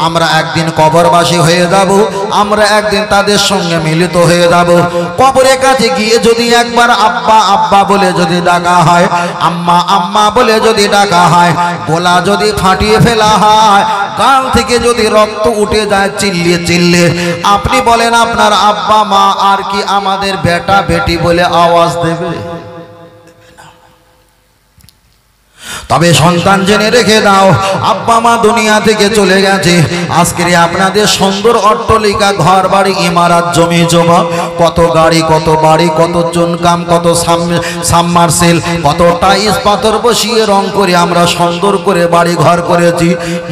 আমরা একদিন কবরবাসী হয়ে যাব, আমরা একদিন তাদের সঙ্গে মিলিত হয়ে যাব। কবরের কাছে গিয়ে যদি একবার আব্বা আব্বা বলে যদি ডাকা হয়, আম্মা আম্মা বলে যদি ডাকা হয়, গলা যদি ফাটিয়ে ফেলা হয়, গাল থেকে যদি রক্ত উঠে যায় চিল্লিয়ে চিল্লিয়ে, আপনি বলেন আপনার আব্বা মা আর কি আমাদের বেটা বেটি বলে আওয়াজ দেবে? তবে সন্তান জেনে রেখে দাও, আব্বা মা দুনিয়া থেকে চলে গেছে, আজকে আপনাদের সুন্দর অট্টালিকা ঘর বাড়ি ইমারত জমি জমা, কত গাড়ি কত বাড়ি, কত চুনকাম, কত সাবমার্সেল, কত টাইলস পাথর বসিয়ে রং করে আমরা সুন্দর করে বাড়ি ঘর করেছি।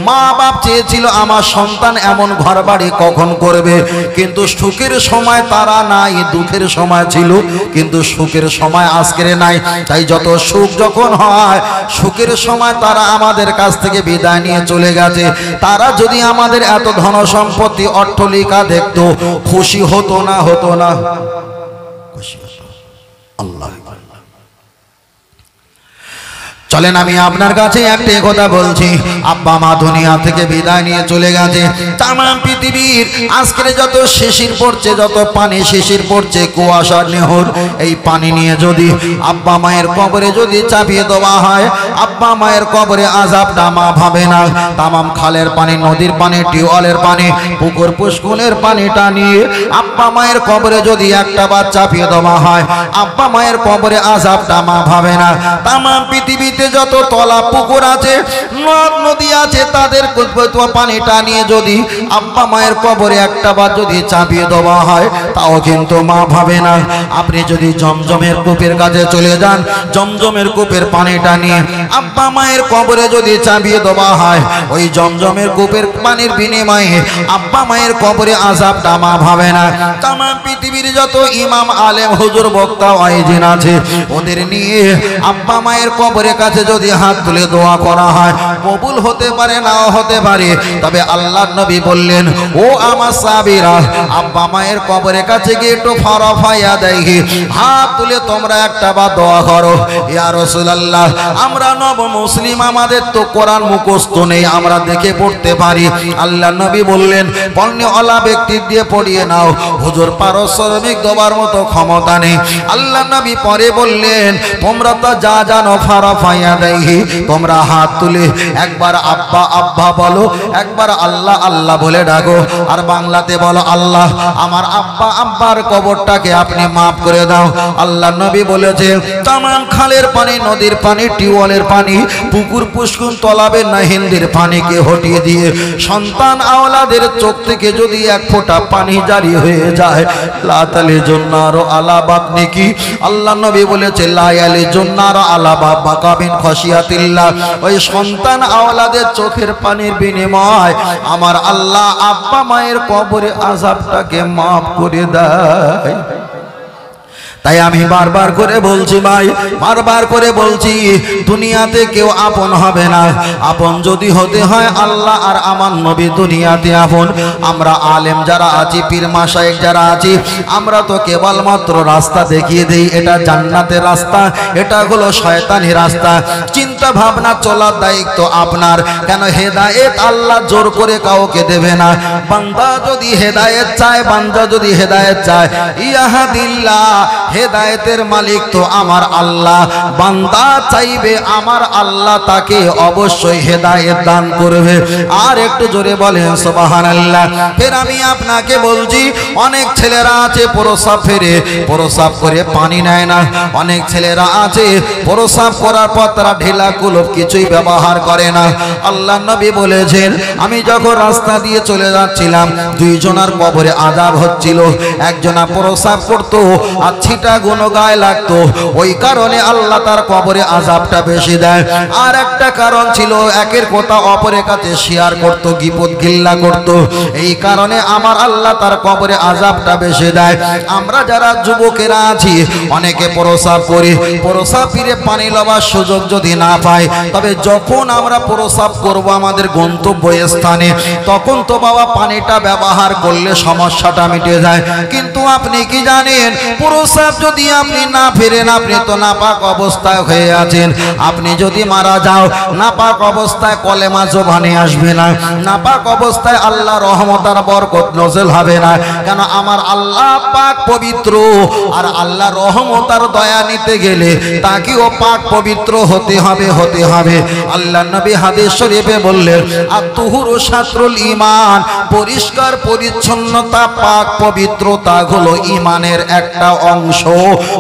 মা বাপ চেয়েছিল আমার সন্তান এমন ঘর বাড়ি কখন করবে, কিন্তু সুখের সময় তারা নাই, দুঃখের সময় ছিল, কিন্তু সুখের সময় আজকে নাই। তাই যত সুখ যখন হয়, সুখের সময় তারা আমাদের কাছ থেকে বিদায় নিয়ে চলে গেছে। তারা যদি আমাদের এত ধন সম্পত্তি অট্টালিকা দেখতো, খুশি হতো না? হতো না? খুশি হতো। আল্লাহ চলেন আমি আপনার কাছে একটা কথা বলছি, আব্বা মা দুনিয়া থেকে বিদায় নিয়ে চলে গেছে। তাম পৃথিবীর আজকের যত শিশির পড়ছে, যত পানি শিশির পড়ছে, কুয়াশার নেহর, এই পানি নিয়ে যদি আব্বা মায়ের কবরে যদি চাপিয়ে দেওয়া হয়, আব্বা মায়ের কবরে আযাবটা মা ভাবে না। তামাম খালের পানি, নদীর পানি, টিউবওয়েলের পানি, পুকুর পুষ্কুনের পানিটা নিয়ে আব্বা মায়ের কবরে যদি একটা বার চাপিয়ে দেওয়া হয়, আব্বা মায়ের কবরে আযাবটা মা ভাবে না। তামাম পৃথিবী যত তলা পুকুর আছে, নদ নদী আছে, তাদের পানিটা নিয়ে যদি আব্বা মায়ের কবরে একটা বার যদি চাপিয়ে দেওয়া হয়, তাও কিন্তু মা ভাবে না। আপনি যদি জমজমের কূপের কাছে চলে যান, জমজমের কূপের পানিটা নিয়ে আব্বা মায়ের কবরে যদি চাপিয়ে দেওয়া হয়, ওই জমজমের কূপের পানির বিনিময়ে আব্বা মায়ের কবরে আযাবটা মা ভাবে না। তাম পৃথিবীর যত ইমাম আলেম হুজুর বক্তা ওয়াইজিন আছে, ওদের নিয়ে আব্বা মায়ের কবরে কাছে যদি হাত তুলে দোয়া করা হয়, কবুল হতে পারে নাও হতে পারে। তবে আল্লাহর নবী বললেন, ও আমার সাহাবীরা, আব্বা মায়ের কবরের কাছে গিয়ে একটু ফারাফায়া দেখি, হাত তুলে তোমরা একটা বা দোয়া করো। ইয়া রাসূলুল্লাহ, আমরা নব মুসলিম, আমাদের তো কোরআন মুখস্থ নেই, আমরা দেখে পড়তে পারি। আল্লাহর নবী বললেন, পণ্যওয়ালা ব্যক্তি দিয়ে পড়িয়ে নাও, হুজুর পারস্পরিক দোয়ার মতো ক্ষমতা নেই। আল্লাহর নবী পরে বললেন, তোমরা তো যা জানো ফারাফায়া দেখি, তোমরা হাত তুলে একবার আব্বা আব্বা বলো, একবার আল্লাহ আল্লাহ বলে ডাকো, আর বাংলাতে বলো, আল্লাহ আমার আব্বা আব্বার কবরটাকে আপনি মাফ করে দাও। আল্লাহ নবী বলেছে, তামাম খালের পানি, নদীর পানি, টিউবওয়েলের পানি, পুকুর পুষ্কুন তলাবের না হিন্দির পানিকে হটিয়ে দিয়ে সন্তান আওলাদের চোখ থেকে যদি এক ফোঁটা পানি জারি হয়ে যায়, লা তালি জন্নার আলাবাত নেকি। আল্লাহ নবী বলেছে, লা ইয়ালি জন্নার আলাবা বাকাবিন খশিয়াতিল্লাহ। ওই সন্তান আওলাদের চোখের পানির বিনিময় আমার আল্লাহ আব্বা মায়ের কবরে আযাবটাকে মাফ করে দেয়। তাই আমি বারবার করে বলছি ভাই, বারবার করে বলছি, দুনিয়াতে কেউ আপন হবে না। আপন যদি হতে হয় আল্লাহ আর আমার নবী দুনিয়াতে আপন। আমরা আলেম যারা আছি, পীর মাশায়েখ যারা আছি, আমরা তো কেবলমাত্র রাস্তা দেখিয়ে দেই, এটা জান্নাতের রাস্তা, এটা হলো শয়তানি রাস্তা। চিন্তা ভাবনা চলার দায়িত্ব আপনার। কেন হেদায়েত আল্লাহ জোর করে কাউকে দেবে না। বান্দা যদি হেদায়েত চায়, বান্দা যদি হেদায়েত চায়, ইয়াহাদিল্লাহ, হেদায়েতের মালিক তো আমার আল্লাহ। বান্দা চাইবে আমার আল্লাহ তাকে অবশ্যই হেদায়েত দান করবে। আর একটু জোরে বলেন সুবহানাল্লাহ। ফের আমি আপনাকে বলছি, অনেক ছেলেরা আছে প্রসাব ফেরে, প্রসাব করে পানি নেয় না। অনেক ছেলেরা আছে প্রসাব করার পর তারা ঢিলা কুলুপ কিছুই ব্যবহার করে না। আল্লাহ নবী বলেছেন, আমি যখন রাস্তা দিয়ে চলে যাচ্ছিলাম, দুইজনার কবরে আযাব হচ্ছিল। একজনা প্রসাব করতো আর ছিটা গুণ গায়ে লাগতো, ওই কারণে আল্লাহ তার কবরে আযাবটা বেশি দেয়। আর একটা কারণ ছিল, একের কথা অপরের কাছে শেয়ার করত, গীপত গিল্লা করত, এই কারণে আমার আল্লাহ তার কবরে আযাবটা বেশি দেয়। আমরা যারা যুবকেরা আছি, অনেকে প্রসাব করি, প্রসাব ফিরে পানি লবার সুযোগ যদি না পাই, তবে যখন আমরা প্রসাব করব আমাদের গন্তব্য স্থানে, তখন তো বাবা পানিটা ব্যবহার করলে সমস্যাটা মিটে যায়। কিন্তু আপনি কি জানেন, প্রসাব প্রস্রাব যদি আপনি না ফেরেন, আপনি তো নাপাক অবস্থায় হয়ে আছেন। আপনি যদি মারা যাও, নাপাক অবস্থায় কলেমা জবানে আসবে না, নাপাক অবস্থায় আল্লাহ রহমত আর বরকত নজল হবে না। কেন? আমার আল্লাহ পাক পবিত্র, আর আল্লাহ রহমত আর দয়া নিতে গেলে তাকেও পাক পবিত্র হতে হবে। আল্লাহ নবী হাদিস শরীফে বললেন, আত-তুহুরু শাতরুল ঈমান, পরিষ্কার পরিচ্ছন্নতা পাক পবিত্রতা হলো ঈমানের একটা অংশ।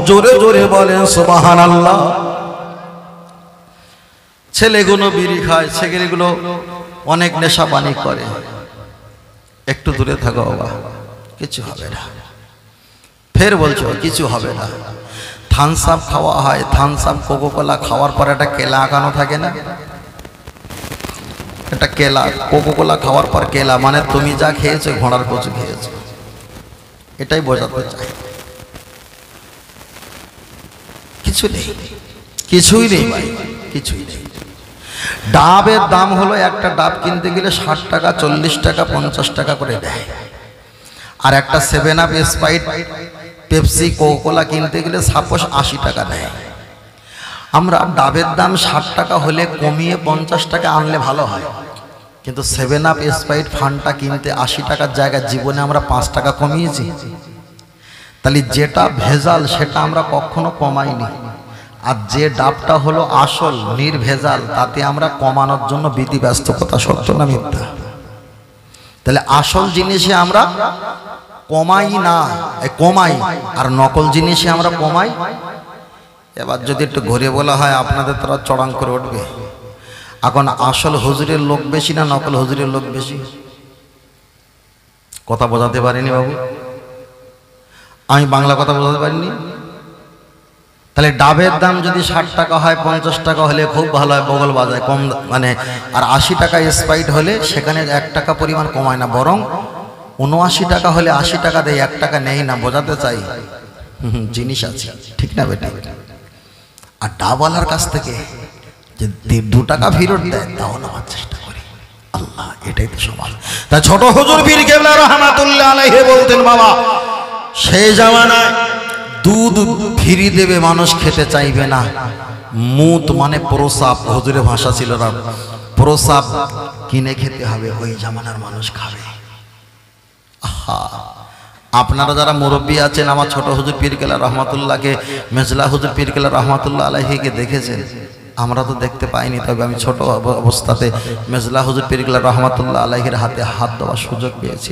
জোরে জোরে বলেন সুবহানাল্লাহ। ছেলেগুলো বিড়ি খায়, ছেলেগুলো অনেক নেশা পানি করে, একটু দূরে থাকো বাবা, কিছু হবে না। ফের বলছো কিছু হবে না। থামস আপ খাওয়া হয়, থামস আপ কোকোকোলা খাওয়ার পর একটা কেলা আঁকানো থাকে না, একটা কেলা, কোকোকোলা খাওয়ার পর কেলা, মানে তুমি যা খেয়েছো ঘোড়ার কচু খেয়েছো, এটাই বোঝাতে চাই। কিছু নেই, কিছুই নেই ভাই, কিছুই নেই। ডাবের দাম হলো, একটা ডাব কিনতে গেলে 60 টাকা, 40 টাকা, 50 টাকা করে দেয়। আর একটা 7 আপ, স্প্রাইট, পেপসি, কোকোলা কিনতে গেলে সাপোজ 80 টাকা দেয়। আমরা ডাবের দাম 60 টাকা হলে কমিয়ে 50 টাকা আনলে ভালো হয়, কিন্তু 7 আপ, স্প্রাইট, ফান্টা কিনতে 80 টাকার জায়গায় জীবনে আমরা 5 টাকা কমিয়েছি। তাহলে যেটা ভেজাল সেটা আমরা কখনো কমাইনি, আর যে ডাবটা হলো আসল নির্ভেজাল তাতে আমরা কমানোর জন্য ব্যস্ত। কথা সত্য না মিথ্যা? তাহলে আসল জিনিসে আমরা কমাই না, কমাই, আর নকল জিনিসে আমরা কমাই। এবার যদি একটু ঘুরে বলা হয় আপনাদের তারা চড়াং করে উঠবে, এখন আসল হুজুরের লোক বেশি না নকল হুজুরের লোক বেশি? কথা বোঝাতে পারিনি বাবু, আমি বাংলা কথা বোঝাতে পারিনি। তাহলে ডাবের দাম যদি 60 টাকা হয়, 50 টাকা হলে খুব ভালো হয়, বগল বাজায় কম, মানে আর 80 টাকা স্প্রাইট হলে সেখানে 1 টাকা পরিমাণ কমায় না, বরং 79 টাকা হলে 80 টাকা দেয়, 1 টাকা নেই না। বোঝাতে চাই জিনিস আছে, ঠিক না বেটা? আর ডাবওয়ালার কাছ থেকে যে 2 টাকা ফেরত দেয়, তাও নেওয়ার চেষ্টা করি। আল্লাহ, এটাই তো সমাজ। তা ছোট হুজুর পীর কেবলা রহমাতুল্লাহ আলাইহি বলতেন, বাবা সেই জামানায় দুধ ফিরি দেবে মানুষ খেতে চাইবে না। মুত মানে প্রসাব, হুজুরের ভাষা ছিল না, প্রসাব কিনে খেতে হবে, ওই জামানার মানুষ খাবে। আহা, আপনারা যারা মুরব্বী আছেন, আমার ছোট হুজুর পীর কেবলা রহমাতুল্লাহকে, মেজলা হুজুর পীর কেবলা রহমাতুল্লাহ আলাইহিকে দেখেছেন, আমরা তো দেখতে পাইনি। তবে আমি ছোট অবস্থাতে মেজলা হুজুর পীর কেবলা রহমাতুল্লাহ আলাইহির হাতে হাত দেওয়ার সুযোগ পেয়েছি।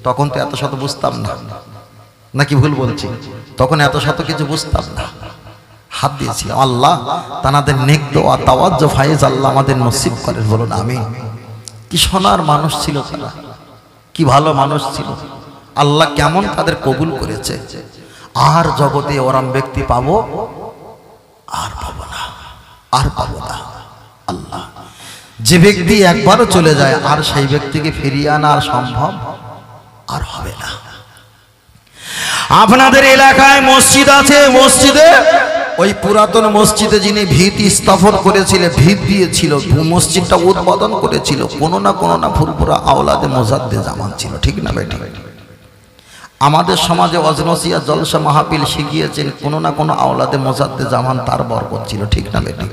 তখন তো এত শত বুঝতাম না, নাকি ভুল বলছি? তখন এত শত কিছু বুঝতাম না, হাত দিয়েছিলাম। আল্লাহ তানাদের নেক দোয়া, তাওয়াজ্জু, ফায়েজ আল্লাহ আমাদের নসিব করেন, বলুন আমিন। কি সোনার মানুষ ছিল তারা, কি ভালো মানুষ ছিল। আল্লাহ কেমন তাদের কবুল করেছে। আর জগতে ওরম ব্যক্তি পাবো আর পাবো না, আর পাবো না। আল্লাহ, যে ব্যক্তি একবারও চলে যায় আর সেই ব্যক্তিকে ফিরিয়ে আনা আর সম্ভব আর হবে না। আপনাদের এলাকায় মসজিদ আছে, মসজিদে ওই পুরাতন মসজিদে যিনি ভিত স্থাপন করেছিলেন, ভিত দিয়েছিল, মসজিদটা উদ্বোধন করেছিল, কোনো না ফুরফুরা আওলাদে মোজাদ্দে জামান ছিল, ঠিক না বেটি? আমাদের সমাজে অজনসিয়া জলসা মাহফিল শিখিয়েছেন কোনো না কোনো আওলাদে মোজাদ্দে জামান, তার বরকত ছিল, ঠিক না বেটি?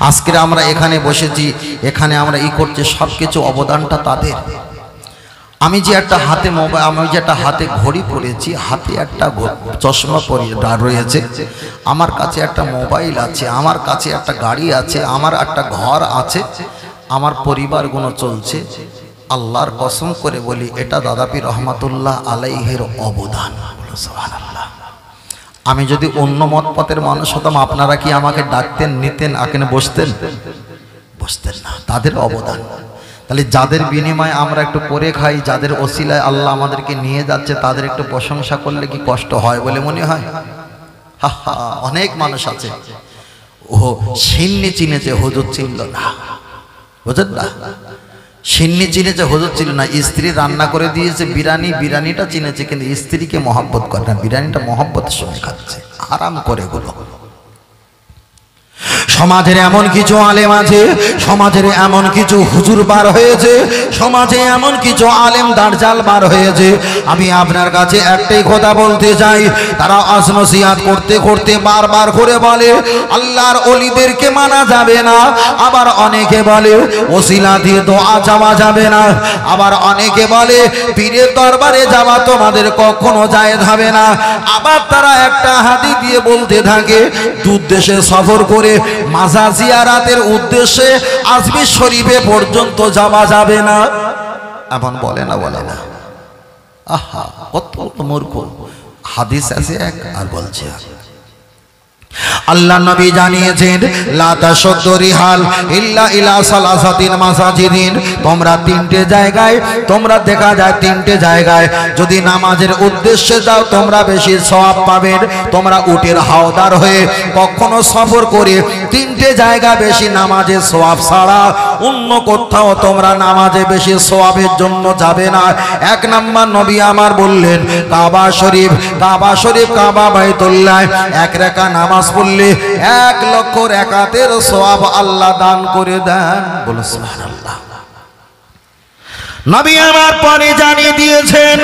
আজকে আমরা এখানে বসেছি, এখানে আমরা করছি, সব কিছু অবদানটা তাদের। আমি যে একটা হাতে মোবাইল, আমি যে একটা হাতে ঘড়ি পরেছি, হাতে একটা চশমা পরে রয়েছে, আমার কাছে একটা মোবাইল আছে, আমার কাছে একটা গাড়ি আছে, আমার একটা ঘর আছে, আমার পরিবারগুলো চলছে। আল্লাহর কসম করে বলি, এটা দাদা পীর রহমাতুল্লাহ আলাইহির অবদান। সুবহানাল্লাহ। আমি যদি অন্য মত পথের মানুষ হতাম, আপনারা কি আমাকে ডাকতেন, নিতেন, এখানে বসতেন? বসতেন না। তাদের অবদান। তাহলে যাদের বিনিময়ে আমরা একটু করে খাই, যাদের ওসিলায় আল্লাহ আমাদেরকে নিয়ে যাচ্ছে, তাদের একটু প্রশংসা করলে কি কষ্ট হয় বলে মনে হয়? হা হা, অনেক মানুষ আছে ও সিন্নি চিনেছে, হুজুর চিনল না, বুঝলেন না? সিন্নি চিনেছে, হুজুর ছিল না। স্ত্রী রান্না করে দিয়েছে বিরিয়ানি, বিরিয়ানিটা চিনেছে, কিন্তু স্ত্রীকে মহব্বত করে না, বিরিয়ানিটা মহব্বতের সঙ্গে খাচ্ছে, আরাম করে গুলো। সমাজের এমন কিছু আলেম আছে, সমাজের এমন কিছু হুজুর বার হয়েছে, সমাজে এমন কিছু আলেম দার্জাল বার হয়েছে। আমি আপনার কাছে একটাই কথা বলতে চাই, তারা আসনসিয়াত করতে করতে বারবার করে বলে আল্লাহর ওলিদেরকে মানা যাবে না, আবার অনেকে বলে ওসিলা দিয়ে দোয়া চাওয়া যাবে না, আবার অনেকে বলে পীরের দরবারে যাওয়া তোমাদের কখনো জায়েজ হবে না। আবার তারা একটা হাদিস দিয়ে বলতে থাকে দূর দেশে সফর করে মাজার জিয়ারাতের উদ্দেশ্যে আজমির শরীফে পর্যন্ত যাওয়া যাবে না। এমন বলে না, বলে না। আহা, কত মূর্খ। হাদিস আছে এক আর বলছে আল্লাহ নবী জানিয়েছেন লা তাশুদ্দু রিহাল ইল্লা ইলা সালাসাতিন মাসাজিদিন। তোমরা তিনটে জায়গায়, তোমরা দেখা যায় তিনটে জায়গায় যদি নামাজের উদ্দেশ্যে যাও তোমরা বেশি সওয়াব পাবেন। তোমরা উটের হাওদার হয়ে কখনো সফর করে তিনটে জায়গা বেশি নামাজের সওয়াব ছাড়া অন্য কোথাও তোমরা নামাজে বেশি সওয়াবের জন্য যাবে না। এক নাম্বার নবী আমার বললেন কাবা শরীফ, কাবা শরীফ, কাবা বাইতুল্লাহ এক রাকাত নামাজ পড়লে 1 লক্ষ রাকাতের সওয়াব আল্লাহ দান করে দেন। বলো সুবহানাল্লাহ। নবী আমার পরে জানিয়ে দিয়েছেন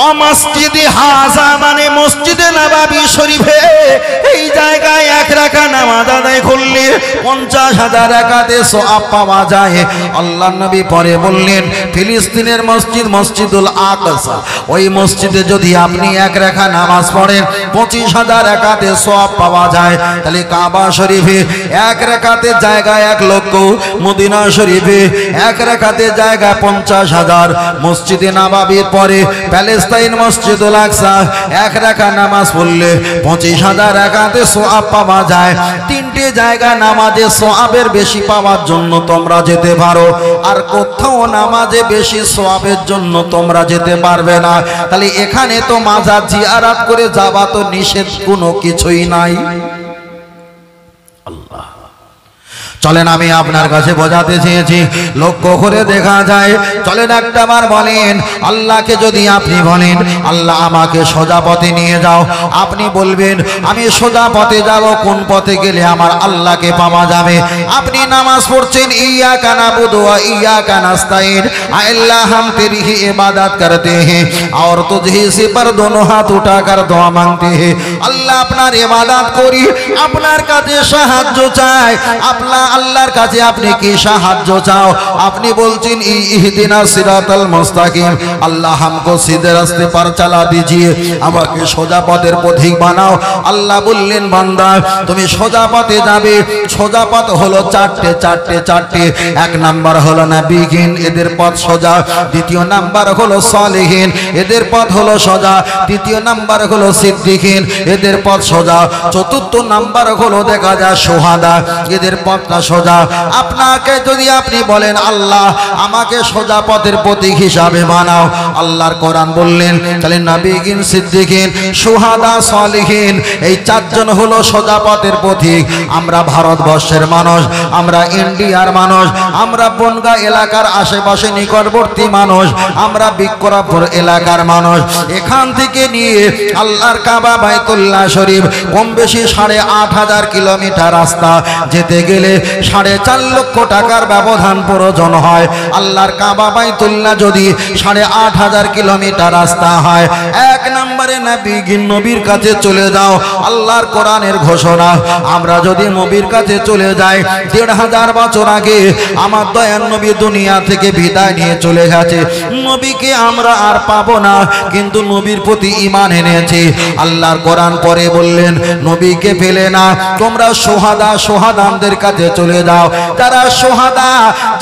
ও মসজিদে হাজা মানে মসজিদে নববী শরীফে এই জায়গায় 1 রাকাত নামাজ আদায় করলে 50,000 রাকাতে সওয়াব পাওয়া যায়। আল্লাহর নবী পরে বললেন ফিলিস্তিনের মসজিদ মসজিদুল আকসা, ওই মসজিদে যদি আপনি 1 রাকাত নামাজ পড়েন 25,000 রাকাতে সওয়াব পাওয়া যায়। তাহলে কাবা শরীফে 1 রাকাতের জায়গায় 1 লক্ষ, মদিনা শরীফে 1 রাকাতের জায়গায় 50,000, মসজিদে নববীর পরে প্যালেস্তাইন মসজিদুল আকসা 1 রাকাত নামাজ পড়লে 25,000 রাকাতে সওয়াব পাওয়া যায়। তিনটে জায়গা নামাজে সওয়াবের বেশি পাওয়ার জন্য তোমরা যেতে পারো, আর কোথাও নামাজে বেশি সওয়াবের জন্য তোমরা যেতে পারবে না। তাহলে এখানে তো মাজার জিয়ারত করে যাওয়া তো নিষেধ কোনো কিছুই নাই। আল্লাহ চলেন আমি আপনার কাছে বোঝাতে চেয়েছি, লক্ষ্য করে দেখা যায়। চলেন একটা বার বলেন আল্লাহকে যদি আপনি বলেন আল্লাহ আমাকে সোজা পথে নিয়ে যাও, আপনি বলবেন আমি সোজা পথে যাব, কোন পথে গেলে আমার আল্লাহকে পাওয়া যাবে? আপনি নামাজ পড়ছেন ইয়্যাকা নাবুদু ওয়া ইয়্যাকা নাস্তাইন, আল্লাহ हम तेरी ही इबादत करते हैं और तुझे से पर दोनों हाथ उठाकर दुआ मांगते हैं। আল্লাহ আপনার ইবাদত করি, আপনার কাছে সাহায্য চাই। আপনার আল্লাহর কাছে আপনি কি সাহায্য চাও? আপনি বলছেন ইহদিনা সিরাতাল মুস্তাকিম, আল্লাহ हमको सीधे रास्ते पर चला दीजिए, আমাকে সোজা পথের পথিক বানাও। আল্লাহ বললেন বান্দা তুমি সোজা পথে যাবে, সোজা পথ হলো চারটে। 1 নাম্বার হলো নবীগণ, এদের পথ সোজা। 2 নাম্বার হলো সালেহীন, এদের পথ হলো সোজা। 3 নাম্বার হলো সিদ্দিকিন, এদের পথ সোজা। 4 নাম্বার হলো দেখা যায় শুহাদা, এদের পথটা সোজা। আপনাকে যদি আপনি বলেন আল্লাহ আমাকে সোজা পথের প্রতীক হিসাবে বানাও, আল্লাহর কোরআন বললেন তাহলে নবীগণ, সিদ্দিকিন, শুহাদা, সালেহীন এই 4 জন হলো সোজা পথের প্রতীক। আমরা ভারতবর্ষের মানুষ, আমরা ইন্ডিয়ার মানুষ, আমরা বনগাঁ এলাকার আশেপাশে নিকটবর্তী মানুষ, আমরা বিক্রমপুর এলাকার মানুষ। এখান থেকে নিয়ে আল্লাহর কাবা বাইতুল্লাহ শরীফ কম বেশি 8,500 কিলোমিটার রাস্তা, যেতে গেলে 4.5 লক্ষ টাকার ব্যবধান প্রয়োজন হয়। আল্লাহর কাবা বাইতুল্লাহ যদি 8,500 কিলোমিটার রাস্তা হয়, 1 নম্বরে নবীর কাছে চলে যাও। আল্লাহর কোরআনের ঘোষণা, আমরা যদি নবীর কাছে চলে যাই 1,500 বছর আগে আমার দয়ার নবী দুনিয়া থেকে বিদায় নিয়ে চলে গেছে, নবীকে আমরা আর পাবো না, কিন্তু নবীর প্রতি ঈমান এনেছি। আল্লাহর কোরআন পরে বললেন নবীকে পেলে না, তোমরা সোহাদাদের কাছে চলে যাও। যারা সোহাদা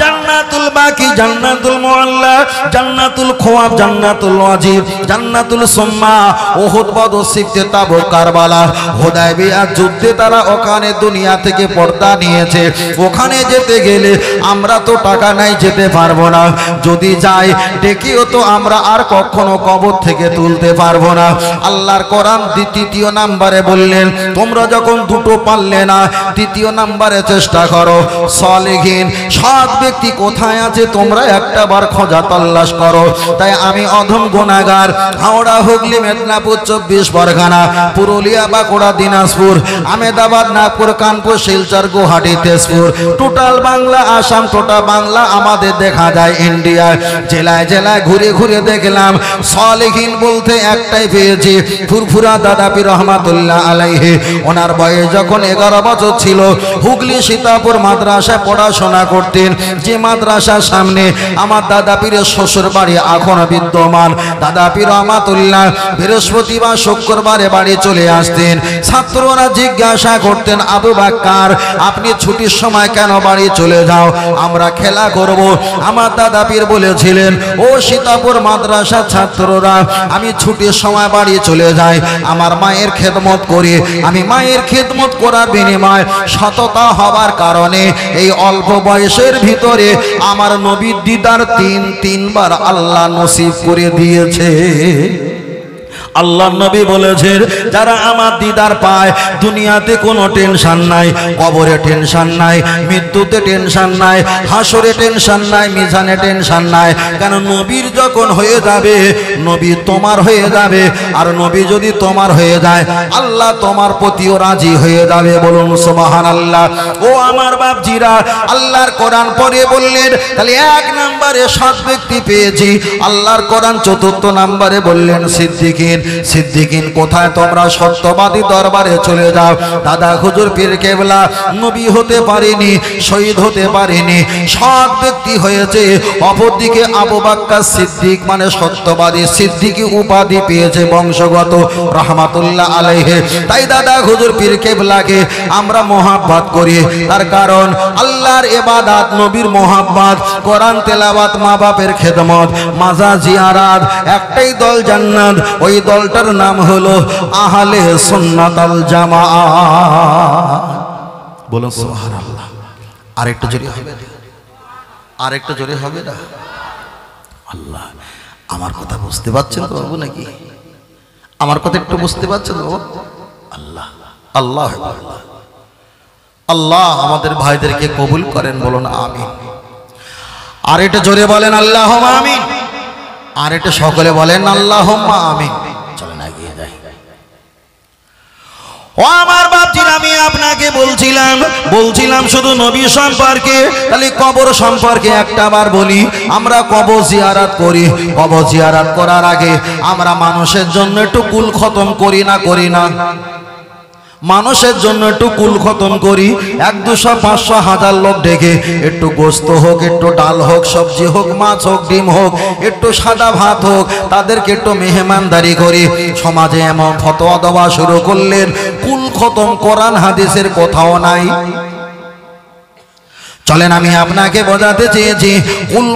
জান্নাতুল বাকি, জান্নাতুল মুআল্লা, জান্নাতুল খুওয়াব, জান্নাতুল ওয়াজিব, জান্নাতুল সুম্মা, উহুদ, বদর, সিফতে, তাবুক, কারবালা, হুদায়বিয়ার যুদ্ধে তারা ওখানে দুনিয়া থেকে পর্দা নিয়েছে। ওখানে যেতে গেলে আমরা তো টাকা নাই, যেতে পারবো না। যদি যাই ডেকেও তো আমরা আর কখনো কবর থেকে তুলতে পারবো না। আল্লাহর কোরআন 2 নাম্বারে বললেন তোমরা যখন 2টো পারলে না, 3 নাম্বারে চেষ্টা করো, সালেহীন সৎ ব্যক্তি কোথায় আছে তোমরা একটা বার খোঁজা তল্লাশ করো। তাই আমি অধম গুনাহগার, হাওড়া, হুগলি, মেদিনীপুর, 24 পরগনা, পুরুলিয়া, বাঁকুড়া, দিনাজপুর, আহমেদাবাদ, নাগপুর, কানপুর, শিলচর, গুয়াহাটি, তেজপুর, টোটাল বাংলা, আসাম, টোটাল বাংলা আমাদের দেখা যায় ইন্ডিয়ায়। জেলায় জেলায় ঘুরে ঘুরে দেখলাম সালেহীন বলতে একটাই পেয়েছি, ফুরফুরা দাদা পীর রহমাতুল্লাহ আলাইহি। ওনার বয়স যখন 11 বছর ছিল, হুগলি সীতাপুর মাদ্রাসায় পড়াশোনা করতেন। যে মাদ্রাসার সামনে আমার দাদা পীরের শ্বশুর বাড়ি এখন বিদ্যমান। দাদা পীর রহমাতুল্লাহ বৃহস্পতিবার শুক্রবারে বাড়ি চলে আসতেন। ছাত্ররা জিজ্ঞাসা করতেন, আবু বাক্কার আপনি ছুটির সময় কেন বাড়ি চলে যাও, আমরা খেলা করব। আমার দাদা পীর বলেছিলেন, ও সীতাপুর মাদ্রাসার ছাত্ররা, আমি ছুটির সময় বাড়ি চলে যাই, আমার মায়ের খেদমত করি। আমি মায়ের খেদমত করার বিনিময় সততা হবার কারণে এই অল্প বয়সের ভিতরে আমার নবীর দিদার তিনবার আল্লাহ নসিব করে দিয়েছে। আল্লাহ নবী বলেছেন, যারা আমার দিদার পায় দুনিয়াতে কোনো টেনশন নাই, কবরে টেনশন নাই, মৃত্যুতে টেনশন নাই, হাসরে টেনশন নাই, মিজানে টেনশন নাই। কেন নবীর যখন হয়ে যাবে, নবী তোমার হয়ে যাবে। আর নবী যদি তোমার হয়ে যায়, আল্লাহ তোমার প্রতিও রাজি হয়ে যাবে। বলুন সুবহানাল্লাহ। ও আমার বাপজিরা, আল্লাহর কোরআন পড়ে বললেন, তাহলে 1 নম্বরে সৎ ব্যক্তি পেয়েছি। আল্লাহর কোরআন 4র্থ নম্বরে বললেন সিদ্দিকিন। সিদ্দিকিন কোথায়? তোমরা সত্যবাদী দরবারে চলে যাও। দাদা হুজুর পীর কেবলা নবী হতে পারেনি, শহীদ হতে পারেনি, সৎ ব্যক্তি হয়েছে। অপরদিকে আবু বাক্কার সিদ্দিক মানে সত্যবাদী, সিদ্দিকি উপাধি পেয়েছে বংশগত রহমাতুল্লাহ আলাইহি। তাই দাদা হুজুর পীর কেবলাকে আমরা মোহাব্বত করি, তার কারণ আল্লাহর ইবাদত, নবীর মোহাব্বত, কোরআন তেলাওয়াত, মা বাপের খেদমত, মাজার জিয়ারাত। একটাই দল জান্নাত, ওই দলটার নাম হলো আহলে সুন্নাত আল জামাআত। বলুন সুবহানাল্লাহ। আরেকটু জোরে হবে, আরেকটু জোরে হবে না? আল্লাহ, আমার কথা বুঝতে পারছেন তো বাবু নাকি? আমার কথা একটু বুঝতে পারছেন তো? আল্লাহ আল্লাহ আল্লাহ আমাদের ভাইদেরকে কবুল করেন, বলুন আমিন। আর এটা জোরে বলেন আল্লাহুম্মা আমিন। আর এটা সকলে বলেন আল্লাহুম্মা আমিন। চলেন এগিয়ে যাই। ও আমার বাপজিরা, আমি আপনাকে বলছিলাম শুধু নবী সম্পর্কে, তাহলে কবর সম্পর্কে একটা বার বলি। আমরা কবর জিয়ারত করি, কবর জিয়ারত করার আগে আমরা মানুষের জন্য একটু কুল খতম করি না? মানুষের জন্য একটু কুল খতম করি। 100, 200, 500, 1000 লোক ডেকে একটু গোস্ত হোক, একটু ডাল হোক, সবজি হোক, মাছ হোক, ডিম হোক, একটু সাদা ভাত হোক, তাদেরকে একটু মেহমানদারি করি। সমাজে এমন ফতোয়া দেওয়া শুরু করলেন, কুল খতম কোরআন হাদিসের কোথাও নাই। চলেন আমি আপনাকে বোঝাতে চেয়েছি, কুল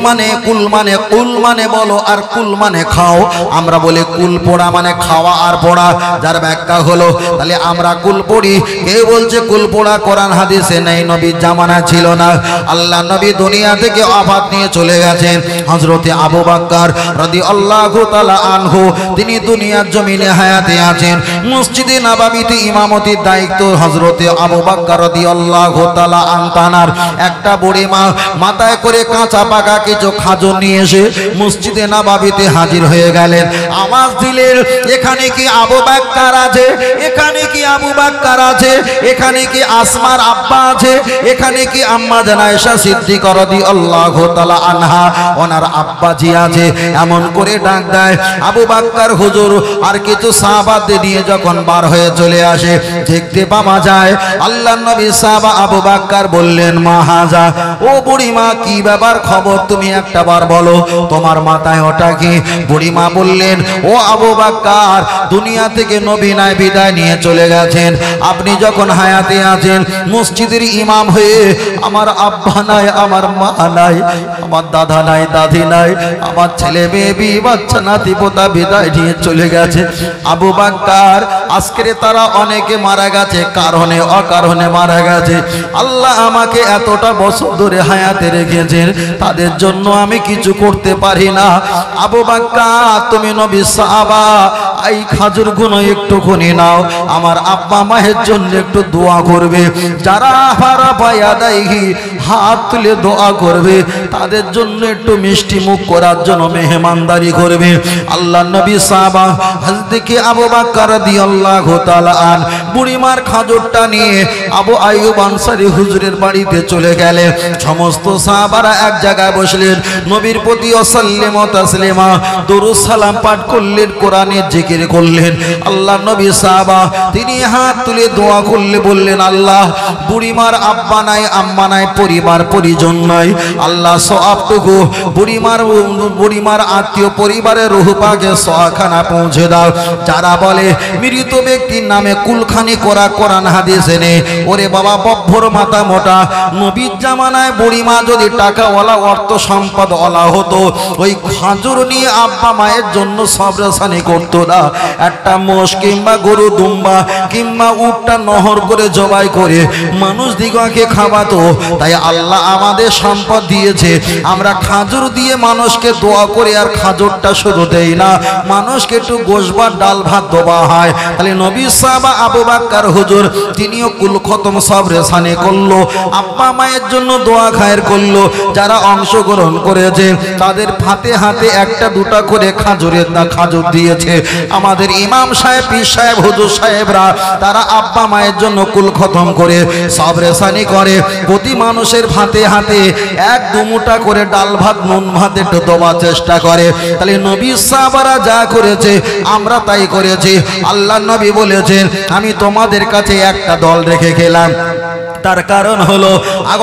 মানে বলো, আর কুল মানে খাও। আমরা বলি কুল পোড়া মানে খাওয়া আর পোড়া, যার ব্যাখ্যা হলো তাহলে আমরা কুল পড়ি। কেউ বলছে কুল পোড়া কোরআন হাদিসে নেই, নবীর জামানা ছিল না। আল্লাহ নবী দুনিয়া থেকে ওফাত নিয়ে চলে গেছেন। হযরতে আবু বকর রাদিয়াল্লাহু তাআলা আনহু তিনি দুনিয়ার জমিনে হায়াতে আছেন। মসজিদে নববীতে ইমামতির দায়িত্ব হযরতে আবু বকর রাদিয়াল্লাহু তাআলা আনতানার একটা বুড়ি মা মাথায় করে কাঁচা পাকা কিছু খাজর নিয়ে এসে মসজিদে নববীতে হাজির হয়ে গেলেন। আওয়াজ দিলেন, এখানে কি আবু বকর আছে? এখানে কি আবু বকর আছে? এখানে কি আসমার আব্বা আছে? এখানে কি আম্মা জান আয়েশা সিদ্দিকা রাদিয়াল্লাহু তাআলা আনহা ওনার আব্বাজি আছে? এমন করে ডাক দেয়। আবু বকর হুজুর আর কিছু সাহাবাদের নিয়ে যখন বার হয়ে চলে আসে, দেখতে পাওয়া যায় আল্লাহর নবী সাহাবা আবু বকর বললেন, মা হাজা, ও বুড়িমা কি ব্যাপার, খবর তুমি একটা বার বলো, তোমার মাথায় ওটা কি? বুড়িমা বললেন, ও আবু বকর, দুনিয়া থেকে নবী নাই, বিদায় নিয়ে চলে গেছেন। আপনি যখন হায়াতে আছেন মসজিদের ইমাম হয়ে আমার আব্বা নাই, আমার মা নাই, আমার দাদা নাই, দাদি নাই, আমার ছেলে মেয়ে বি বাচ্চা নাতি পোতা বিদায় নিয়ে চলে গেছে। আবু বকর, আজকে তারা অনেকে মারা গেছে, কারণে অকারণে মারা গেছে। আল্লাহ আমাকে এতটা বছর ধরে হায়াতে রেখেছেন, তাদের জন্য আমি কিছু করতে পারি না। আবু বকর তুমি নবী সাহাবা, এই খাজুর গুলো একটুখানি নাও, আমার আব্বা মায়ের জন্য একটু দোয়া করবে। যারা হারা পায়া দেয়হি হাত তুলে দোয়া করবে, তাদের জন্য একটু মিষ্টি মুখ করার জন্য মেহমানদারি করবে। আল্লাহ নবী সাহাবা হযরত আবু বকর রাদিয়াল্লাহু তাআলা আন বুড়িমার খাজুরটা নিয়ে আবু আইয়ুব আনসারী হুজুরের বাড়িতে চলে গেলেন। সমস্ত সাহাবারা এক জায়গায় বসলেন, নবীর প্রতি সাল্লাম তাসলিমা দরুদ সালাম পাঠ করলেন, কোরআনের জিকির করলেন। আল্লাহ নবী সাহাবা তিনি হাত তুলে দোয়া করলে বললেন, আল্লাহ বুড়িমার আব্বা নাই, আম্মা নাই, পরিবার পরিজন নাই, আল্লাহ সওয়াবটুকু বুড়িমার আত্মীয় পরিবারের রূহ পাকে সওয়াখানা পৌঁছে দাও। যারা বলে মৃত ব্যক্তির নামে কুলখানি করা কোরআন হাদিসে নেই, ওরে বাবা বব্বর মাথা মোটা। নবীর জামানায় বুড়িমা যদি টাকাওয়ালা অর্থ সম্পদওয়ালা হতো, ওই খাজুর নিয়ে আব্বা মায়ের জন্য সবরেসানি করতো না। একটা মোষ কিংবা গরু দুম্বা কিংবা উটটা নহর করে জবাই করে মানুষ দিগকে খাওয়াতো। তাই আল্লাহ আমাদের সম্পদ দিয়েছে, আমরা খাজুর দিয়ে মানুষকে দোয়া করে, আর খাজুরটা শুধু দেই না, মানুষকে একটু গোশবার ডাল ভাত দেওয়া হয়। তাহলে নবী সাহাবা আবু বকর হুজুর তিনিও কুল খতম সবরেসানি করলো, আব্বা মায়ের জন্য দোয়া খায়ের করলো। যারা অংশগ্রহণ করেছে তাদের হাতে হাতে একটা দুটা করে খাজুরের খাজুর দিয়েছে। আমাদের ইমাম সাহেব, পীর সাহেব, হুজুর সাহেবরা তারা আব্বা মায়ের জন্য কুল খতম করে সবরেসানি করে। প্রতি মানুষের হাতে হাতে এক দুমুটা করে ডাল ভাত নুন ভাত একটু দেওয়ার চেষ্টা করে। তাহলে নবী সাহাবারা যা করেছে আমরা তাই করেছি। আল্লাহ নবী বলেছেন, আমি তোমাদের কাছে একটা দল রেখে গেলাম। তার কারণ হলো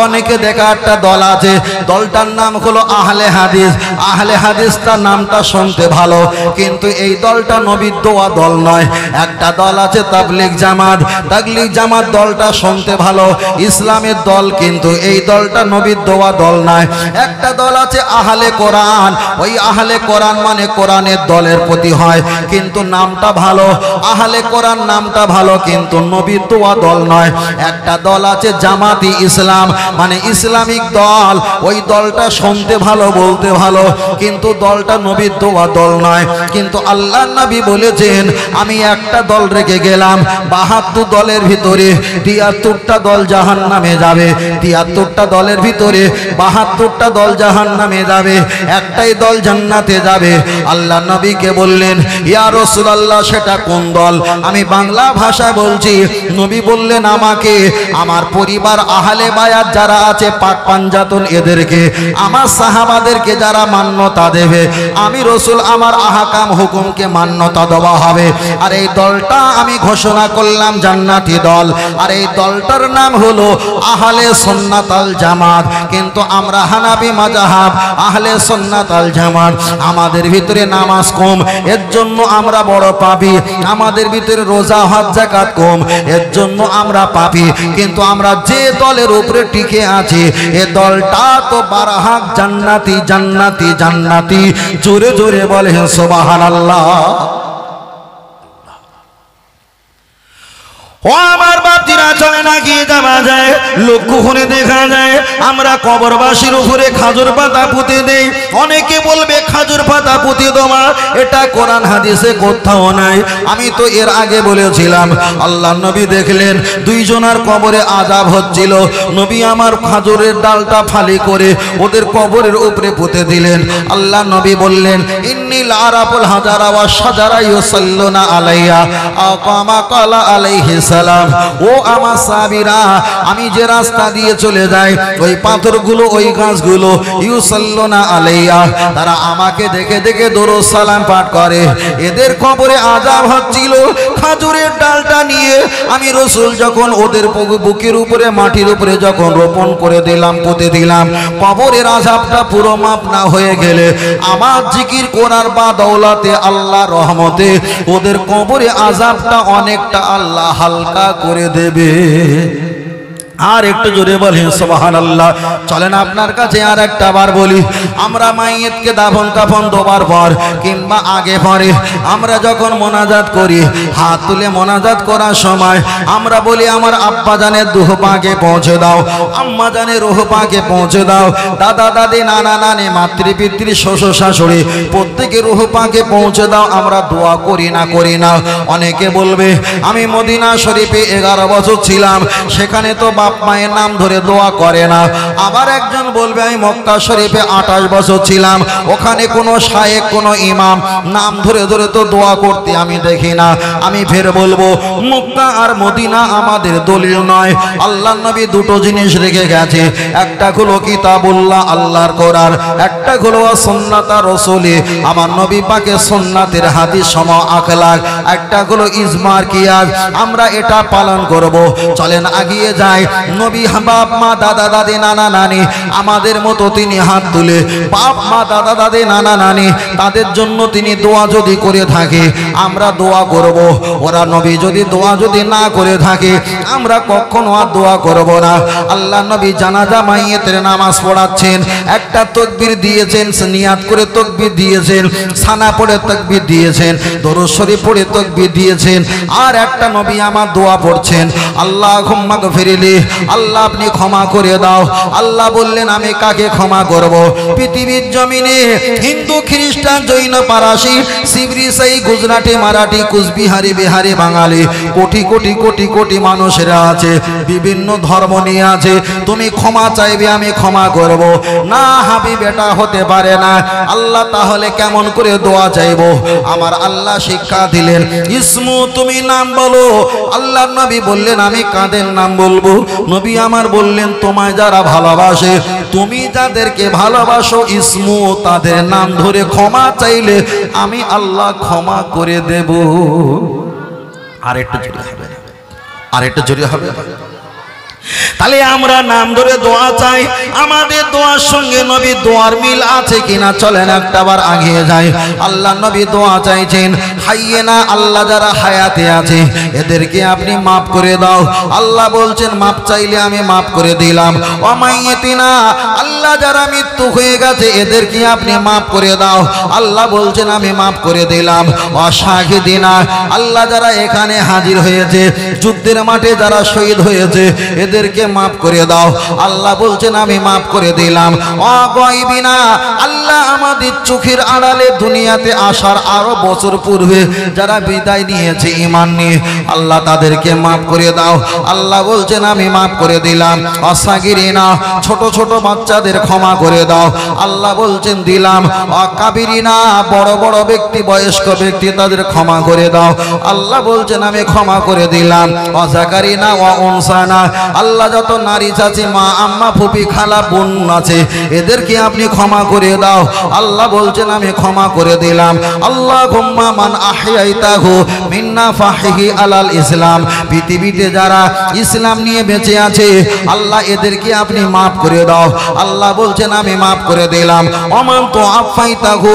অনেকে দেখা একটা দল আছে, দলটার নাম হলো আহলে হাদিস। আহলে হাদিস তার নামটা শুনতে ভালো, কিন্তু এই দলটা নবীর দোয়া দল নয়। একটা দল আছে তাবলীগ জামাত, তাবলীগ জামাত দলটা শুনতে ভালো, ইসলামের দল, কিন্তু এই দলটা নবীর দোয়া দল নয়। একটা দল আছে আহলে কোরআন, ওই আহলে কোরআন মানে কোরআনের দলের প্রতি হয়, কিন্তু নামটা ভালো আহলে কোরআন, নামটা ভালো, কিন্তু নবীর দোয়া দল নয়। একটা দল আছে জামাতি ইসলাম মানে ইসলামিক দল, ওই দলটা শুনতে ভালো বলতে ভালো, কিন্তু দলটা নবীর দোয়া দল নয়। কিন্তু আল্লাহ নবী বলেছেন, আমি একটা দল রেখে গেলাম, ৭২ দলের ভিতরে ৭৩টা দল জাহান্নামে যাবে, ৭৩টা দলের ভিতরে ৭২টা দল জাহান্নামে যাবে, একটাই দল জান্নাতে যাবে। আল্লাহ নবীকে বললেন, ইয়া রাসূলুল্লাহ সেটা কোন দল? আমি বাংলা ভাষা বলছি। নবী বললেন, আমাকে আমার পরিবার আহলে বায়াত যারা আছে পাক পাঞ্জাতন, এদেরকে আমার সাহাবাদেরকে যারা মান্যতা দেবে, আমি রসুল আমার আহকাম হুকুমকে মান্যতা দেওয়া হবে। আর এই দলটা আমি ঘোষণা করলাম জান্নাতি দল, আর এই দলটার নাম হলো আহলে সুন্নাত আল জামাত। কিন্তু আমরা হানাফি মাযহাব আহলে সুন্নাত আল জামাত, আমাদের ভিতরে নামাজ কম, এর জন্য আমরা বড় পাপী। আমাদের ভিতরে রোজা হজ যাকাত কম, এর জন্য আমরা পাপী। কিন্তু আমরা যে দলের উপরে টিকে আছি, এ দলটা তো বারহাক জান্নাতি জান্নাতি জান্নাতি। জোরে জোরে বলে সুবহানাল্লাহ। ও আমার বাতিরা চলে না গিয়ে যাওয়া যায়, লক্ষ্য করে দেখা যায় আমরা কবরবাসীর উপরে খাজুর পাতা পুঁতে দেই। অনেকে বলবে খাজুর পাতা পুঁতে দেওয়া এটা কোরআন হাদিসে কোথাও নাই। আমি তো এর আগে বলেছিলাম, আল্লাহ নবী দেখলেন দুইজনার কবরে আযাব হচ্ছিল, নবী আমার খাজুরের ডালটা ফালি করে ওদের কবরের উপরে পুঁতে দিলেন। আল্লাহ নবী বললেন, ইন্নিল আরাফুল হাজারা ওয়া শাজারা ইউসাল্লুনা আলাইয়া আকামা কালা আলাইহিস সালাম। ও আমার সাহাবীরা, আমি যে রাস্তা দিয়ে চলে যাই, ওই পাথরগুলো ওই গাছগুলো ইউসাল্লুনা আলাইয়া, তারা আমাকে দেখে দেখে দরুদ সালাম পাঠ করে। এদের কবরে আযাব হচ্ছিল। খাজুরের ডালটা নিয়ে আমি রাসূল যখন ওদের বুকের উপরে মাটির উপরে যখন রোপণ করে দিলাম, পুঁতে দিলাম, কবরের আযাবটা পুরো মাপ না হয়ে গেলে আমার জিকির করার বা দৌলতে আল্লাহর রহমতে ওদের কবরে আযাবটা অনেকটা আল্লাহ হালকা করে দেবে। আর একটু জোরে বলেন সুবহানাল্লাহ। চলেন আপনার কাছে আর একটা বার বলি, আমরা মাইয়িতকে দাফন কাফন দেওয়ার পর কিংবা আগে পরে আমরা যখন মোনাজাত করি, হাত তুলে মোনাজাত করার সময় আমরা বলি আমার আব্বা জানের রূহ পাকে পৌঁছে দাও, আম্মা জানের রূহ পাকে পৌঁছে দাও, দাদা দাদি নানা নানি মাতৃ পিতৃ শ্বশুর শাশুড়ি প্রত্যেকের রূহ পাকে পৌঁছে দাও। আমরা দোয়া করি না অনেকে বলবে আমি মদিনা শরীফে 11 বছর ছিলাম, সেখানে তো বাপ মায়ের নাম ধরে দোয়া করে না। আবার একজন বলবে আমি মক্কা শরীফে 28 বছর ছিলাম, ওখানে কোনো শায়েখ কোনো ইমাম নাম ধরে ধরে তো দোয়া করতে আমি দেখি না। আমি ফের বলবো মক্কা আর মদিনা আমাদের দলিল নয়। আল্লাহর নবী দুটো জিনিস রেখে গেছে, একটা হলো কিতাবুল্লাহ আল্লাহর কোরআন, একটা হলো সুন্নাত রাসূলি আমার নবী পাকের সুন্নাতের হাদিস সম আখলাক, একটা হলো ইজমার কিয়াস। আমরা এটা পালন করব। চলেন আগিয়ে যাই। নবী বাপ মা দাদা দাদি নানা নানি আমাদের মতো তিনি হাত তুলে বাপ মা দাদা দাদি নানা নানি তাদের জন্য তিনি দোয়া যদি করে থাকে আমরা দোয়া করব। ওরা নবী যদি দোয়া যদি না করে থাকে আমরা কখনো আর দোয়া করব না। আল্লাহ নবী জানাজা মাইয়িতের নামাজ পড়াচ্ছেন, একটা তাকবীর দিয়েছেন, নিয়াত করে তাকবীর দিয়েছেন, সানা পড়ে তাকবীর দিয়েছেন, দরুদ শরীফ পড়ে তাকবীর দিয়েছেন, আর একটা নবী আমার দোয়া পড়ছেন আল্লাহুম্মা গফিরলি, আল্লাহ আপনি ক্ষমা করে দাও। আল্লাহ বললেন আমি কাকে ক্ষমা করব? পৃথিবীর জমিনে হিন্দু খ্রিস্টান জৈন পারাসি সিবরি সাই গুজরাটি মারাঠি কুচবিহারি বিহারি বাঙালি কোটি কোটি কোটি কোটি মানুষেরা আছে, বিভিন্ন ধর্ম নিয়ে আছে। তুমি ক্ষমা চাইবে আমি ক্ষমা করব না, হাবিব এটা হতে পারে না। আল্লাহ তাহলে কেমন করে দোয়া চাইব? আমার আল্লাহ শিক্ষা দিলেন ইসমু, তুমি নাম বলো। আল্লাহ নবী বললেন আমি কাদের নাম বলবো? নবী আমার বললেন তোমায় যারা ভালোবাসে, তুমি যাদেরকে ভালোবাসো ইসমু তাদের নাম ধরে ক্ষমা চাইলে আমি আল্লাহ ক্ষমা করে দেব। আর একটু জোরে হবে, আর একটু জোরে হবে। তাহলে আমরা নাম ধরে দোয়া চাই, আমাদের দোয়ার সঙ্গে নবী দোয়ার মিল আছে কিনা চলেন একটাবার আগিয়ে যাই। আল্লাহ নবী দোয়া চাইছেন হাইয়েনা, আল্লাহ যারা হায়াতে আছে এদেরকে আপনি মাফ করে দাও। আল্লাহ বলছেন মাফ চাইলে আমি মাফ করে দিলাম। অমাইয়েতিনা, আল্লাহ যারা মৃত্যু হয়ে গেছে এদেরকে আপনি মাফ করে দাও। আল্লাহ বলছেন আমি মাফ করে দিলাম। অশাহিদিনা, আল্লাহ যারা এখানে হাজির হয়েছে যুদ্ধের মাঠে যারা শহীদ হয়েছে এদেরকে মাফ করে দাও। আল্লাহ বলছেন আমি মাফ করে দিলাম। অগায়বিনা, আল্লাহ আমাদের চোখের আড়ালে দুনিয়াতে আসার আরো বছর পূর্বে যারা বিদায় নিয়েছে ঈমান নিয়ে আল্লাহ তাদেরকে মাফ করে দাও। আল্লাহ বলছেন আমি মাফ করে দিলাম। অসাগিরিনা, ছোট ছোট বাচ্চাদের ক্ষমা করে দাও। আল্লাহ বলছেন দিলাম। অকাবিরিনা, বড় বড় ব্যক্তি বয়স্ক ব্যক্তি তাদের ক্ষমা করে দাও। আল্লাহ বলছেন আমি ক্ষমা করে দিলাম। অজাকারিনা ওয়া উনসানা, আল্লাহ যত নারী চাচি মা আম্মা ফুপি খালা বোন আছে এদেরকে আপনি ক্ষমা করে দাও। আল্লাহ বলছেন আমি ক্ষমা করে দিলাম। আল্লাহুম্মা মান আহইয়াইতাহু মিন্না ফাহিহি আলাল ইসলাম, পৃথিবীতে যারা ইসলাম নিয়ে বেঁচে আছে আল্লাহ এদেরকে আপনি মাফ করে দাও। আল্লাহ বলছেন আমি মাফ করে দিলাম। ওমান তো আফাইতাহু,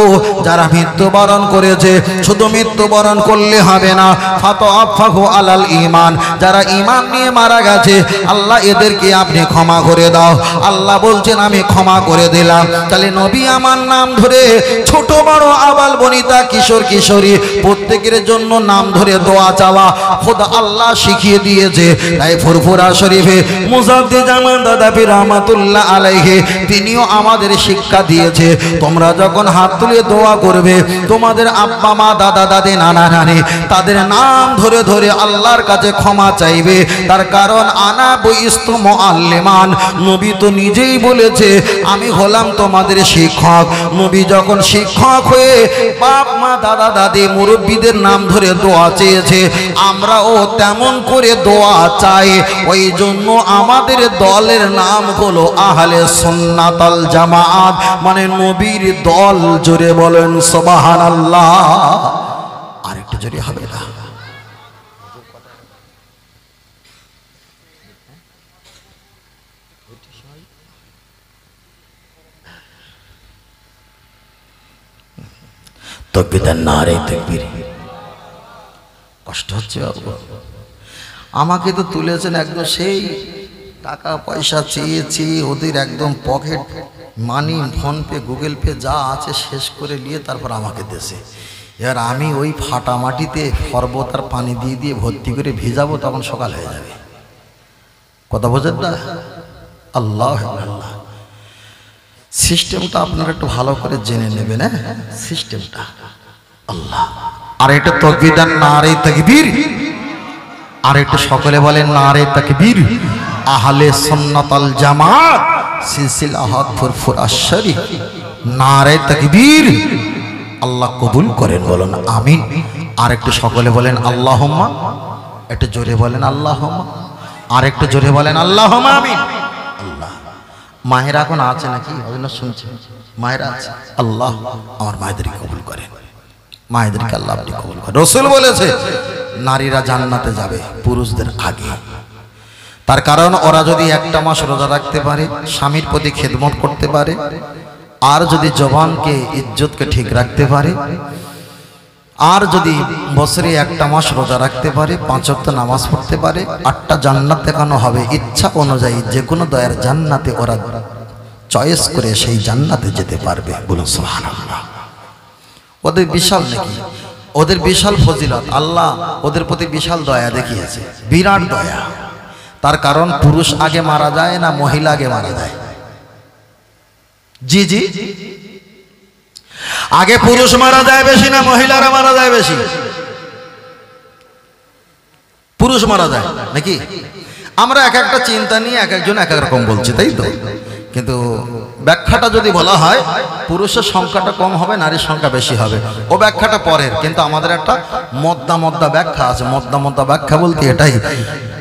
যারা মৃত্যুবরণ করেছে শুধু মৃত্যুবরণ করলে হবে না, ফাতো আফাহু আলাল ঈমান, যারা ঈমান নিয়ে মারা গেছে আল্লাহ এদেরকে আপনি ক্ষমা করে দাও। আল্লাহ বলছেন আমি ক্ষমা করে দিলাম। তাহলে নবী আমার নাম ধরে ছোট বড় আবাল বনিতা কিশোর কিশোরী প্রত্যেকের জন্য নাম ধরে দোয়া চাওয়া খোদা আল্লাহ শিখিয়ে দিয়েছে। তাই ফুরফুরা শরীফে মুজাদ্দিদ জামান দাদাপীর রহমাতুল্লাহ আলাইহি তিনিও আমাদের শিক্ষা দিয়েছে তোমরা যখন হাত তুলে দোয়া করবে তোমাদের আব্বা মা দাদা দাদি নানা নানি তাদের নাম ধরে ধরে আল্লাহর কাছে ক্ষমা চাইবে। তার কারণ আনা বইস্তু মুআল্লিমান, নবী তো নিজেই বলেছে আমি হলাম তোমাদের শিক্ষক। নবী যখন শিক্ষক হয়ে বাপ মা দাদা দাদি মুরব্বীদের নাম ধরে দোয়া চেয়েছে আমরাও তেমন করে দোয়া চাই। ওই জন্য আমাদের দলের নাম হলো আহলে সুন্নাত আল জামাত, মানে নবীর দল। জোরে বলেন সুবহানাল্লাহ। আরেকটু জোরে হবে না? তকবীর নারে তাকবীর। কষ্ট হচ্ছে বাবু, আমাকে তো তুলেছেন একদম সেই টাকা পয়সা চেয়েছি, ওদের একদম pocket money, PhonePe, Google pay যা আছে শেষ করে নিয়ে তারপর আমাকে দেশে। এবার আমি ওই ফাটা মাটিতে শরবত আর পানি দিয়ে দিয়ে ভর্তি করে ভিজাবো, তখন সকাল হয়ে যাবে। কথা বোঝেন না? আল্লাহ আল্লাহ। সিস্টেমটা আপনারা একটু ভালো করে জেনে নেবেন। হ্যাঁ, সিস্টেমটা আল্লাহ। আর এটা তাকবীর, নারে তাকবীর। আর একটু সকলে বলেন নারে তাকবীর। আহলে সুন্নাত ওয়াল জামাত সিলসিলাহাত ফুরফুরা শরীফ, নারে তাকবীর। আল্লাহ কবুল করেন, বলুন আমিন। আর একটু সকলে বলেন আল্লাহুম্মা। একটু জোরে বলেন আল্লাহুম্মা। আর একটু জোরে বলেন আল্লাহুম্মা আমিন। আল্লাহ, মায়েরা এখন আছে নাকি? ওইজন্য শুনছে মায়েরা আছে। আল্লাহ আমার মায়েদেরকে কবুল করেন, মায়েদেরকে আল্লাহ আপনি কবুল করেন। রাসূল বলেছে নারীরা জান্নাতে যাবে পুরুষদের আগে। তার কারণ ওরা যদি একটা মাস রোজা রাখতে পারে, স্বামীর প্রতি খেদমত করতে পারে, আর যদি জবানকে ইজ্জতকে ঠিক রাখতে পারে, আর যদি বছরে একটা মাস রোজা রাখতে পারে, 5 ওয়াক্ত নামাজ পড়তে পারে, 8টা জান্নাত দেখানো হবে। ইচ্ছা অনুযায়ী যে কোনো দয়ার জান্নাতে ওরা চয়েস করে সেই জান্নাতে যেতে পারবে। বলুন সুবহানাল্লাহ। ওদের বিশাল নাকি, ওদের বিশাল ফজিলত, আল্লাহ ওদের প্রতি বিশাল দয়া দেখিয়েছে, বিরাট দয়া। তার কারণ পুরুষ আগে মারা যায় না মহিলা আগে মারা যায়? জি জি, আগে পুরুষ মারা যায় বেশি না মহিলারা মারা যায় বেশি? পুরুষ মারা যায় নাকি? আমরা এক একটা চিন্তা নিয়ে এক একজন এক এক রকম বলছি, তাই তো? কিন্তু ব্যাখ্যাটা যদি বলা হয় পুরুষের সংখ্যাটা কম হবে, নারীর সংখ্যা বেশি হবে, ও ব্যাখ্যাটা পরের। কিন্তু আমাদের একটা মদ্দা ব্যাখ্যা আছে। মদ্দা ব্যাখ্যা বলতে এটাই,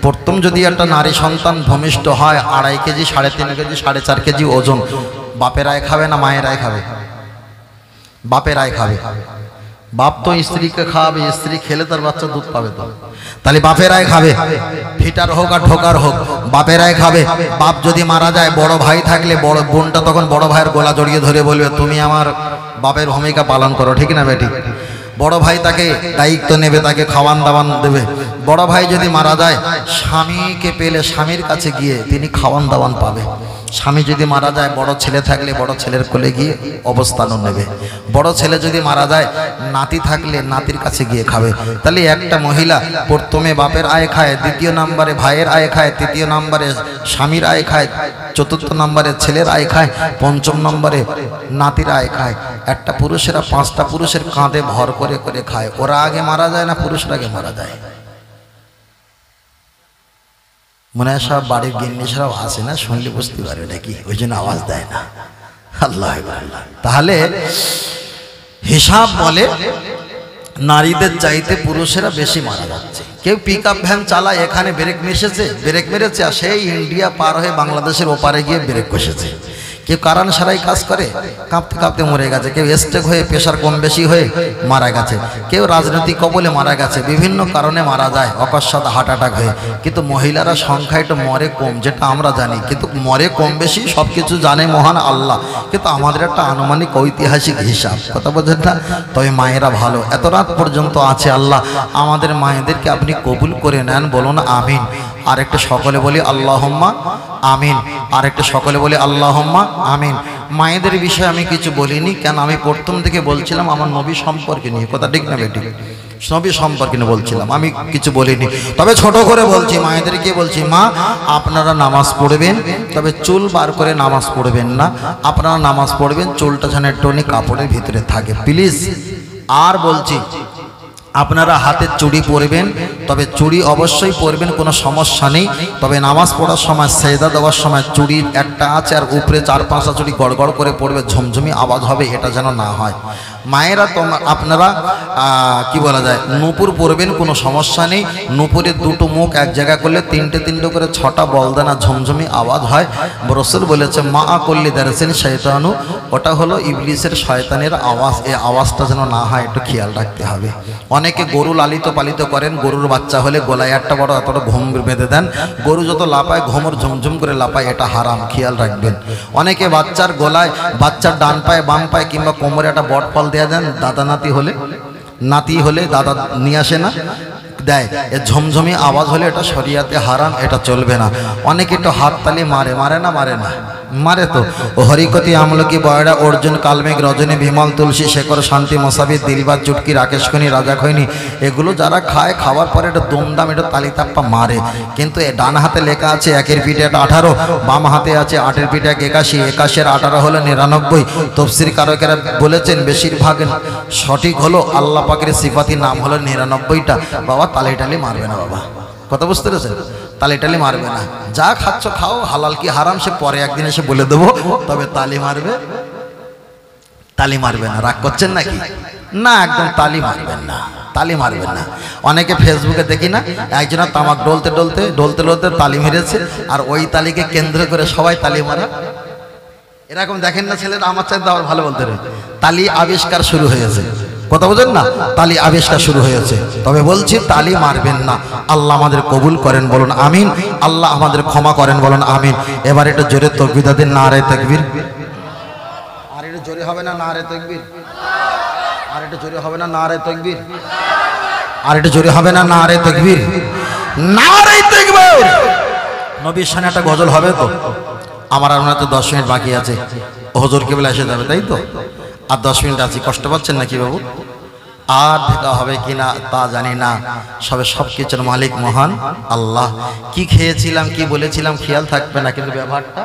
প্রথম যদি একটা নারী সন্তান ভূমিষ্ঠ হয় 2.5 কেজি, 3.5 কেজি, 4.5 কেজি ওজন, বাপেরাই খাবে না মায়েরাই খাবে? বাপেরাই খাবে। বাপ তো স্ত্রীকে খাওয়াবে, স্ত্রী খেলে তার বাচ্চা দুধ পাবে। তো তাহলে বাপেরাই খাবে, ফিটার হোক আর ঢোকার হোক বাপেরাই খাবে। বাপ যদি মারা যায়, বড় ভাই থাকলে বড় বোনটা তখন বড় ভাইয়ের গলা জড়িয়ে ধরে বলবে তুমি আমার বাপের ভূমিকা পালন করো, ঠিক না বেটি? বড় ভাই তাকে দায়িত্ব নেবে, তাকে খাওয়ান দাওয়ান দেবে। বড় ভাই যদি মারা যায়, স্বামীকে পেলে স্বামীর কাছে গিয়ে তিনি খাওয়ান দাওয়ান পাবে। স্বামী যদি মারা যায়, বড় ছেলে থাকলে বড় ছেলের কোলে গিয়ে অবস্থানও নেবে। বড় ছেলে যদি মারা যায়, নাতি থাকলে নাতির কাছে গিয়ে খাবে। তাহলে একটা মহিলা প্রথমে বাপের আয় খায়, দ্বিতীয় নম্বরে ভাইয়ের আয় খায়, তৃতীয় নম্বরে স্বামীর আয় খায়, চতুর্থ নম্বরে ছেলের আয় খায়, পঞ্চম নম্বরে নাতির আয় খায়। একটা পুরুষেরা 5টা পুরুষের কাঁধে ভর করে করে খায়। ওরা আগে মারা যায় না পুরুষরা আগে মারা যায়? মনে হয় সব বাড়ির গিন্নিসরাও আসে না, শুনলে বুঝতে পারবে নাকি, ওই জন্য আওয়াজ দেয় না। আল্লাহ আল্লাহ। তাহলে হিসাব বলে নারীদের চাইতে পুরুষেরা বেশি মারা যাচ্ছে। কেউ পিক আপ ভ্যান চালায়, এখানে ব্রেক মেরেছে, আর সেই ইন্ডিয়া পার হয়ে বাংলাদেশের ওপারে গিয়ে ব্রেক কষেছে। কেউ কারণ সারাই কাজ করে, কাঁপতে কাঁপতে মরে গেছে। কেউ স্ট্রোক হয়ে, প্রেশার কম বেশি হয়ে মারা গেছে। কেউ রাজনৈতিক কবলে মারা গেছে, বিভিন্ন কারণে মারা যায়, অকস্মাৎ হার্ট অ্যাটাক হয়ে। কিন্তু মহিলারা সংখ্যা একটু মরে কম, যেটা আমরা জানি। কিন্তু মরে কম বেশি সব কিছু জানে মহান আল্লাহ, কিন্তু আমাদের একটা আনুমানিক ঐতিহাসিক হিসাব। কথা বোঝেন না? তবে মায়েরা ভালো, এত রাত পর্যন্ত আছে। আল্লাহ আমাদের মায়েদেরকে আপনি কবুল করে নেন, বলুন আমিন। আর একটা সকলে বলি আল্লাহুম্মা আমিন। আর একটা সকলে বলি আল্লাহুম্মা আমিন। মায়েদের বিষয়ে আমি কিছু বলিনি, কেন আমি প্রথম থেকে বলছিলাম আমার নবী সম্পর্কে নিয়ে। কথা ঠিক না বেটি? নবী সম্পর্কে নিয়ে বলছিলাম, আমি কিছু বলিনি। তবে ছোট করে বলছি, মায়েদেরকে বলছি, মা আপনারা নামাজ পড়বেন, তবে চুল বার করে নামাজ পড়বেন না। আপনারা নামাজ পড়বেন, চুলটা যেন একটু কাপড়ের ভিতরে থাকে, প্লিজ। আর বলছি আপনারা হাতে চুড়ি পরবেন, তবে চুড়ি অবশ্যই পরবেন, কোনো সমস্যা নেই। তবে নামাজ পড়ার সময়, সেজদা দেওয়ার সময় চুড়ি একটা আছে আর উপরে 4-5টা চুড়ি গড়গড় করে পড়বে, ঝমঝমি আওয়াজ হবে, এটা যেন না হয়। মায়েরা আপনারা কি বলা যায়, নূপুর পরবেন, কোনো সমস্যা নেই। নূপুরের 2টো মুখ এক জায়গা করলে 3টে করে 6টা বলদানা ঝমঝমি আওয়াজ হয়। রাসূল বলেছে মা করলি দারসিন শয়তানু, ওটা হলো ইবলিসের শয়তানের আওয়াজ। এই আওয়াজটা যেন না হয়, একটু খেয়াল রাখতে হবে। অনেকে গরু লালিত পালিত করেন, গরুর বাচ্চা হলে গলায় একটা বড় এতটা ঘুম বেঁধে দেন, গরু যত লাপায় ঘুমর ঝুমঝুম করে লাপায়, এটা হারাম, খেয়াল রাখবেন। অনেকে বাচ্চার গলায়, বাচ্চার ডান পায়ে বাম পায়ে কিংবা কোমরে একটা বট ফল দেওয়া দেন। দাদা নাতি হলে, নাতি হলে দাদা নিয়ে আসে না, দেয়, এ ঝমঝমি আওয়াজ হলে এটা শরিয়াতে হারাম, এটা চলবে না। অনেকে একটু হাততালি মারে, মারে না? মারে না? মারে তো। ও হরিকতি, আমলকি, বয়রা, অর্জুন, কালমেঘ, রজনী, বিমল, তুলসী, শেখর, শান্তি, মশাবি, দিলবাদ, চুটকি, রাকেশ খনি, রাজা খৈনি, এগুলো যারা খায়, খাওয়ার পরে এটা দমদাম এটা তালিতাপ্পা মারে। কিন্তু এ ডান হাতে লেখা আছে 1-এর পিঠে 18, বাম হাতে আছে 8-এর পিঠে 81, 81-এর 18 হলো 99। তফসির কারকেরা বলেছেন বেশিরভাগ সঠিক হলো আল্লাহ পাকের সিফাতি নাম হলো 99টা। বাবা তালিটালি মারবে না বাবা, কথা বুঝতে পেরেছেন? তালিটালি মারবে না। যা খাচ্ছ খাও, হালাল কি হারাম সে পরে একদিন এসে বলে দেবো, তবে তালি মারবে, তালি মারবে না। রাগ করছেন নাকি? না, একদম তালি মারবেন না, তালি মারবেন না। অনেকে ফেসবুকে দেখি না, একজনের তামাক ডলতে ডলতে ডলতে ডলতে তালি মেরেছে, আর ওই তালিকে কেন্দ্র করে সবাই তালি মারা। এরকম দেখেন না ছেলেরা? আমার চাইতে আবার ভালো বলতে রে, তালি আবিষ্কার শুরু হয়েছে, কথা বোঝেন না? তালি আবিষ্কার শুরু হয়েছে। তবে বলছি তালি মারবেন না। আল্লাহ আমাদের কবুল করেন, বলুন আমিন। আল্লাহ আমাদের ক্ষমা করেন, বলুন আমিন। এবার একটু জোরে তাকবীর দিন, নারে তাকবীর। আর একটু জোরে হবে না? নারে তাকবীর। আর একটু জোরে হবে না? নারে তাকবীর। আর একটু জোরে হবে না? নারে তাকবীর, নারে তাকবীর। নবীর শানে একটা গজল হবে তো। আমার আপনার তো 10 মিনিট বাকি আছে, হুজুর কেবল এসে যাবে, তাই তো? আর 10 মিনিট আছে, কষ্ট পাচ্ছেন নাকি বাবু? আর দেখা হবে কিনা তা জানি না, সবে সব কিছুর মালিক মহান আল্লাহ। কি খেয়েছিলাম, কি বলেছিলাম খেয়াল থাকবে না, কিন্তু ব্যবহারটা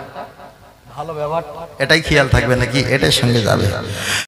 ভালো, ব্যবহার এটাই খেয়াল থাকবে নাকি? এটাই সঙ্গে যাবে।